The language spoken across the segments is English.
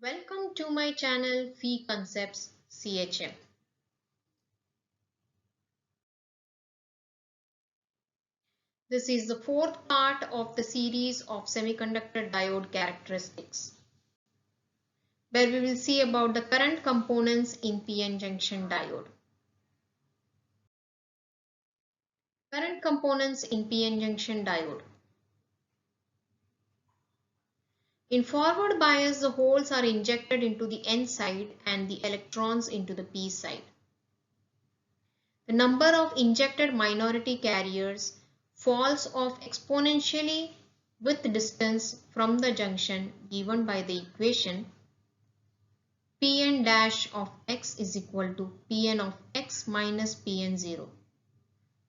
Welcome to my channel Phi Concepts CHM. This is the fourth part of the series of semiconductor diode characteristics, where we will see about the current components in PN junction diode. Current components in PN junction diode. In forward bias, the holes are injected into the N side and the electrons into the P side. The number of injected minority carriers falls off exponentially with distance from the junction given by the equation Pn dash of x is equal to Pn of x minus Pn0.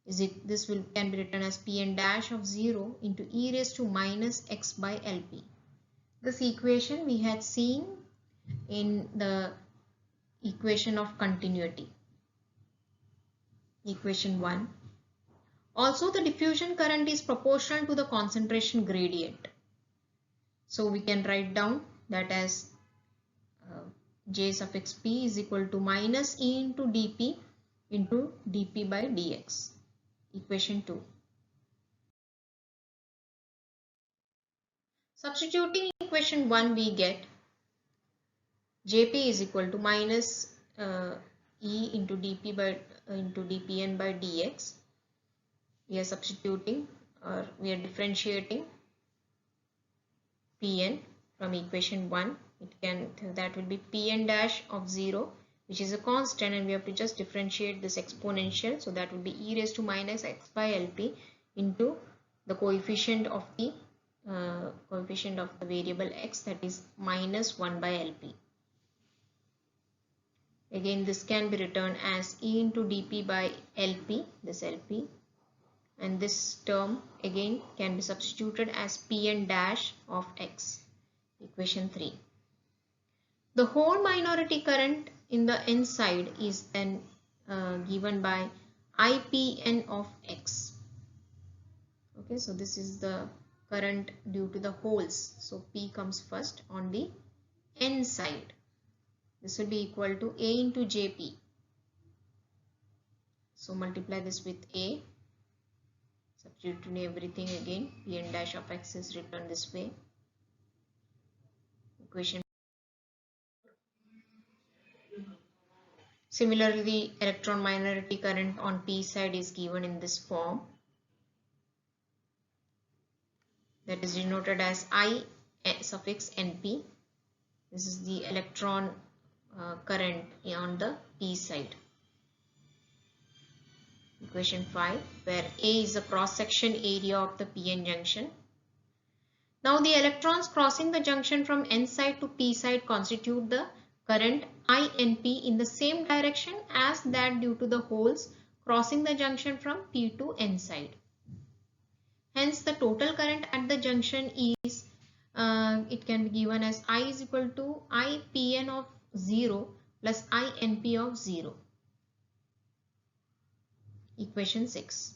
This can be written as Pn dash of 0 into e raised to minus x by Lp. This equation we had seen in the equation of continuity, equation 1. Also, the diffusion current is proportional to the concentration gradient. So we can write down that as J suffix P is equal to minus E into dP by dx. Equation 2. Substituting equation 1, we get Jp is equal to minus E into dPn by dx. We are substituting, or we are differentiating Pn from equation 1. That will be Pn dash of 0, which is a constant, and we have to just differentiate this exponential. So that will be e raised to minus x by Lp into the coefficient of the variable x, that is minus 1 by Lp. Again, this can be written as e into dP by Lp, this Lp, and this term again can be substituted as Pn dash of x. Equation 3. The whole minority current in the N side is then given by IPN of x. Okay, so this is the current due to the holes. So P comes first on the N side. This will be equal to A into Jp. So multiply this with A. Substituting everything again. Pn dash of x is written this way. Equation. Similarly, the electron minority current on P side is given in this form. That is denoted as I suffix Np. This is the electron current on the P side. Equation 5, where A is the cross-section area of the PN junction. Now the electrons crossing the junction from N side to P side constitute the current INP in the same direction as that due to the holes crossing the junction from P to N side. Hence the total current at the junction is, it can be given as I is equal to IPN of 0 plus INP of 0. Equation 6.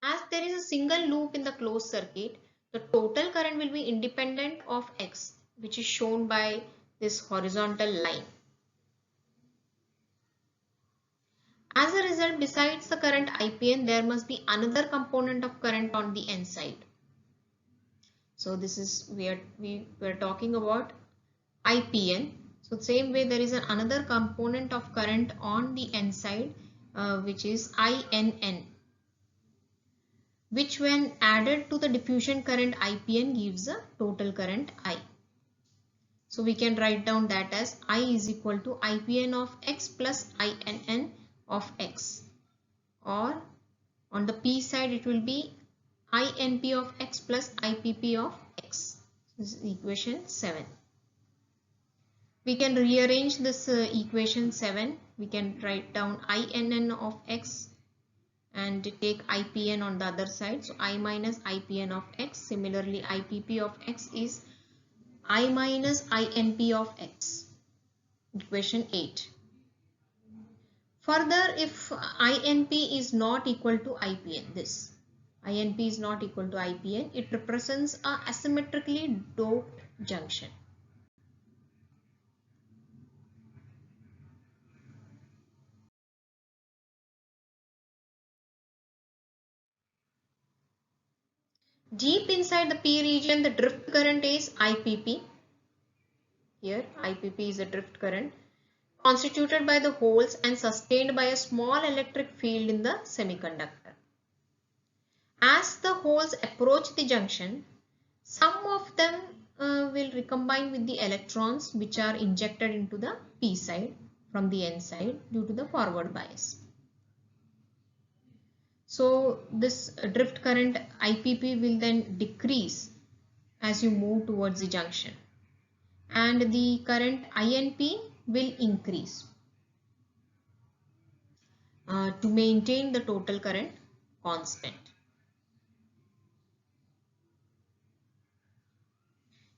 As there is a single loop in the closed circuit, the total current will be independent of X, which is shown by this horizontal line. As a result, besides the current IPN, there must be another component of current on the N side. So this is we are talking about IPN. So same way there is another component of current on the N side, which is INN, which when added to the diffusion current IPN gives a total current I. So we can write down that as I is equal to IPN of x plus INN of x, or on the P side it will be INP of x plus IPP of x. This is equation 7. We can rearrange this equation 7. We can write down INN of x and take IPN on the other side. So I minus IPN of x. Similarly, IPP of x is I minus INP of x. Equation 8. Further, if INP is not equal to IPN, this. INP is not equal to IPN. It represents a asymmetrically doped junction. Deep inside the P region, the drift current is IPP. Here, IPP is a drift current constituted by the holes and sustained by a small electric field in the semiconductor. As the holes approach the junction, some of them will recombine with the electrons which are injected into the P side from the N side due to the forward bias. So this drift current IPP will then decrease as you move towards the junction, and the current INP will increase to maintain the total current constant.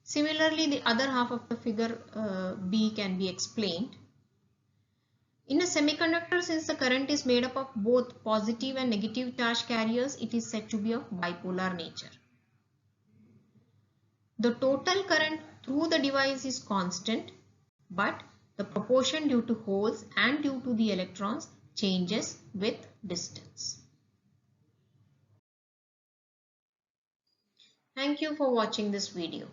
Similarly, the other half of the figure B can be explained. In a semiconductor, since the current is made up of both positive and negative charge carriers, it is said to be of bipolar nature. The total current through the device is constant, but the proportion due to holes and due to the electrons changes with distance. Thank you for watching this video.